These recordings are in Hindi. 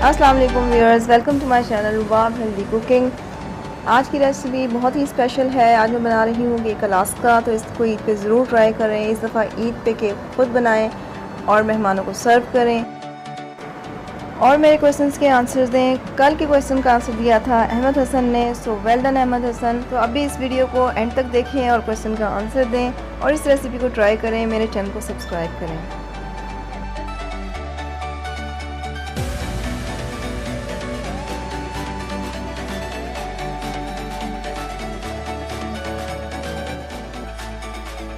अस्सलाम वालेकुम viewers, welcome to my channel Rubab healthy cooking. आज की रेसिपी बहुत ही स्पेशल है। आज मैं बना रही हूँ केक अलास्का। तो इसको ईद पे ज़रूर ट्राई करें। इस दफ़ा ईद पे केक खुद बनाएं और मेहमानों को सर्व करें और मेरे क्वेश्चंस के आंसर्स दें। कल के क्वेश्चन का आंसर दिया था अहमद हसन ने, so well done Ahmad Hasan. तो अभी इस वीडियो को एंड तक देखें और क्वेश्चन का आंसर दें और इस रेसिपी को ट्राई करें। मेरे चैनल को सब्सक्राइब करें।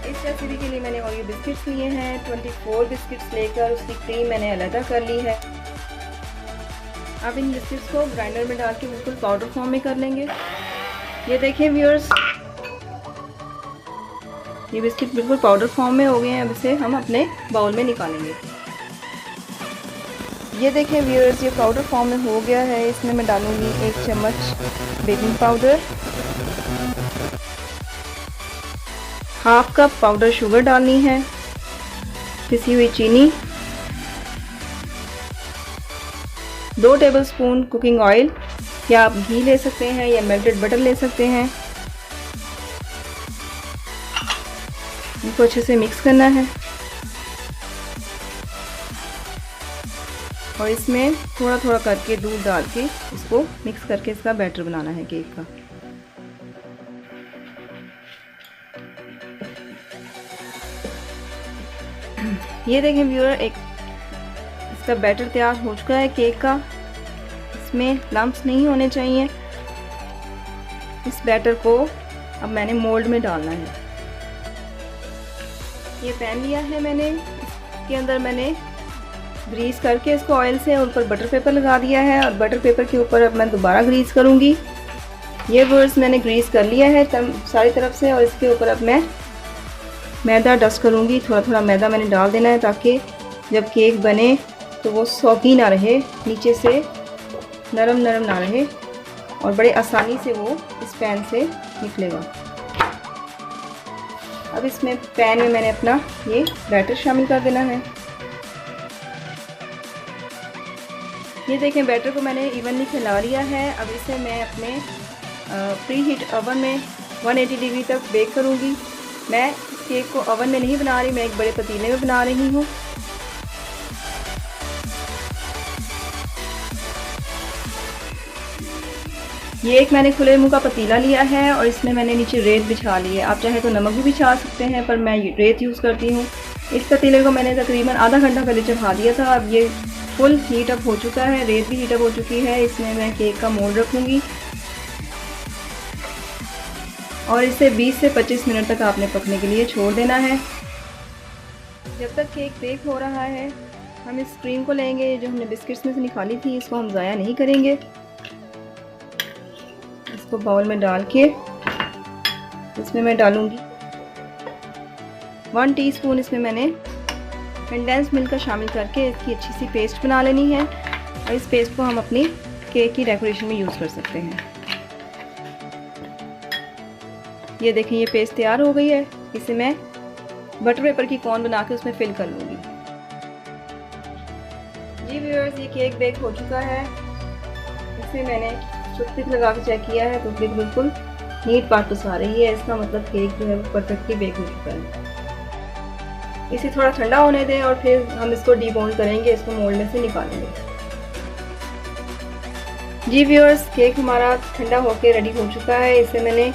इस रेसिपी के लिए मैंने ओरियो बिस्किट्स लिए हैं। 24 बिस्किट्स लेकर उसकी क्रीम मैंने अलग कर ली है। अब इन बिस्किट्स को ग्राइंडर में डाल के बिल्कुल पाउडर फॉर्म में कर लेंगे। ये देखें व्यूअर्स, ये बिस्किट बिल्कुल पाउडर फॉर्म में हो गए हैं। अब इसे हम अपने बाउल में निकालेंगे। ये देखें व्यूअर्स, ये पाउडर फॉर्म में हो गया है। इसमें मैं डालूंगी 1 चम्मच baking powder, half cup powder sugar डालनी है, पिसी हुई चीनी, 2 टेबलस्पून कुकिंग ऑयल या आप घी ले सकते हैं या मेल्टेड बटर ले सकते हैं। इनको अच्छे से मिक्स करना है और इसमें थोड़ा थोड़ा करके दूध डाल के इसको मिक्स करके इसका बैटर बनाना है केक का। ये देखें व्यूअर, एक इसका बैटर तैयार हो चुका है केक का। इसमें लम्प्स नहीं होने चाहिए। इस बैटर को अब मैंने मोल्ड में डालना है। ये पैन लिया है मैंने, इसके अंदर मैंने ग्रीस करके इसको ऑयल से ऊपर बटर पेपर लगा दिया है और बटर पेपर के ऊपर अब मैं दोबारा ग्रीस करूँगी। ये वर्स मैंने ग्रीस कर लिया है सारी तरफ से और इसके ऊपर अब मैं मैदा डस्ट करूँगी। थोड़ा थोड़ा मैदा मैंने डाल देना है ताकि जब केक बने तो वो सॉगी ना रहे, नीचे से नरम नरम ना रहे और बड़े आसानी से वो इस पैन से निकलेगा। अब इसमें पैन में मैंने अपना ये बैटर शामिल कर देना है। ये देखें, बैटर को मैंने इवनली फैला लिया है। अब इसे मैं अपने प्री हीट ओवन में 180 डिग्री तक बेक करूँगी। मैं इस केक को ओवन में नहीं बना रही, मैं एक बड़े पतीले में बना रही हूँ। ये एक मैंने खुले मुंह का पतीला लिया है और इसमें मैंने नीचे रेत बिछा ली है। आप चाहे तो नमक भी बिछा सकते हैं, पर मैं रेत यूज़ करती हूँ। इस पतीले को मैंने तकरीबन आधा घंटा पहले चढ़ा दिया था। अब ये फुल हीट अप हो चुका है, रेत भी हीट अप हो चुकी है। इसमें मैं केक का मोल्ड रखूँगी और इसे 20 से 25 मिनट तक आपने पकने के लिए छोड़ देना है। जब तक केक बेक हो रहा है हम इस क्रीम को लेंगे जो हमने बिस्किट्स में से निकाली थी। इसको हम ज़ाया नहीं करेंगे। इसको बाउल में डाल के इसमें मैं डालूंगी 1 टीस्पून। इसमें मैंने कंडेंस मिल्क का शामिल करके इसकी अच्छी सी पेस्ट बना लेनी है और इस पेस्ट को हम अपनी केक की डेकोरेशन में यूज़ कर सकते हैं। ये देखें, ये पेस्ट तैयार हो गई है। इसे मैं बटर पेपर की कोन बना के उसमें फिल कर लूँगी। जी व्यूअर्स, ये केक बेक हो चुका है। इसे मैंने टूथपिक लगा के चेक किया है, टूथपिक बिल्कुल नीट पार्टस आ रही है। इसका मतलब केक जो है वो परफेक्टली बेक हो चुका है। इसे थोड़ा ठंडा होने दें और फिर हम इसको डीमोल्ड करेंगे, इसको मोल्ड में से निकालेंगे। जी व्यूअर्स, केक हमारा ठंडा होकर रेडी हो चुका है। इसे मैंने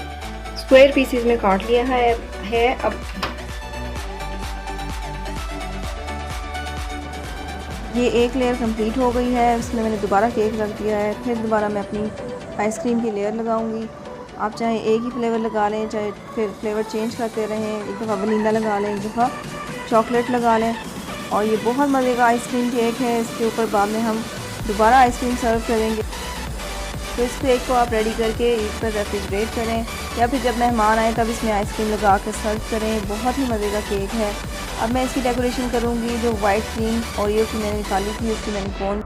स्क्वायर पीसेस में काट लिया है। अब ये एक लेयर कंप्लीट हो गई है। उसमें मैंने दोबारा केक रख दिया है। फिर दोबारा मैं अपनी आइसक्रीम की लेयर लगाऊंगी। आप चाहे एक ही फ्लेवर लगा लें, चाहे फिर फ्लेवर चेंज करते रहें। एक दफ़ा वनीला लगा लें, एक दफ़ा चॉकलेट लगा लें। और ये बहुत मज़े का आइसक्रीम केक है। इसके ऊपर बाद में हम दोबारा आइसक्रीम सर्व करेंगे। तो इस केक को आप रेडी करके ईद पर रेफ्रिजरेट करें या फिर जब मेहमान आए तब इसमें आइसक्रीम लगा कर सर्व करें। बहुत ही मज़े का केक है। अब मैं इसकी डेकोरेशन करूँगी। जो वाइट क्रीम ओरियो की मैंने निकाली थी उसकी मैंने कोन,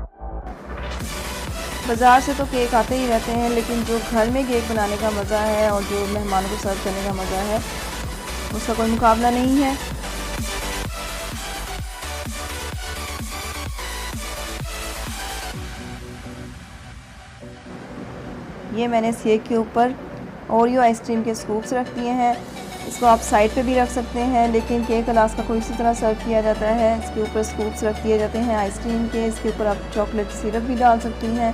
बाज़ार से तो केक आते ही रहते हैं, लेकिन जो घर में केक बनाने का मज़ा है और जो मेहमानों को सर्व करने का मज़ा है उसका कोई मुकाबला नहीं है। ये मैंने इस केक के ऊपर ओरियो आइसक्रीम के स्कूप्स रख दिए हैं। इसको आप साइड पे भी रख सकते हैं, लेकिन केक अलास्का को इसी तरह सर्व किया जाता है। इसके ऊपर स्कूप्स रख दिए जाते हैं आइसक्रीम के। इसके ऊपर आप चॉकलेट सिरप भी डाल सकती हैं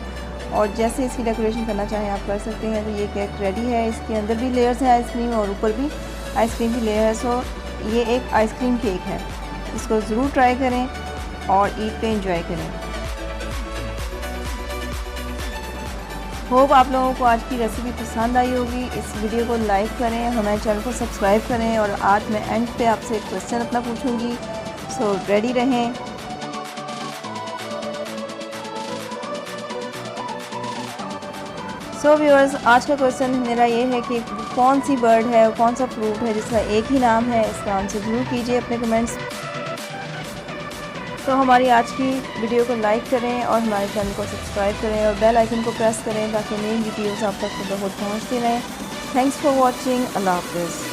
और जैसे इसकी डेकोरेशन करना चाहें आप कर सकते हैं। तो ये केक रेडी है। इसके अंदर भी लेयर्स हैं आइसक्रीम और ऊपर भी आइसक्रीम की लेयर है। सो ये एक आइसक्रीम केक है। इसको ज़रूर ट्राई करें और ईद पे एंजॉय करें। होप आप लोगों को आज की रेसिपी पसंद आई होगी। इस वीडियो को लाइक करें, हमारे चैनल को सब्सक्राइब करें और आज मैं एंड पे आपसे एक क्वेश्चन अपना पूछूंगी। सो रेडी रहें। सो व्यूअर्स, आज का क्वेश्चन मेरा ये है कि कौन सी बर्ड है, कौन सा फ्रूट है जिसका एक ही नाम है। इसका आंसर ज़रूर कीजिए अपने कमेंट्स। तो हमारी आज की वीडियो को लाइक करें और हमारे चैनल को सब्सक्राइब करें और बेल आइकन को प्रेस करें ताकि नई वीडियोस आप तक खुद ब खुद पहुँचती रहें। Thanks for watching. अल्लाह हाफ़िज़।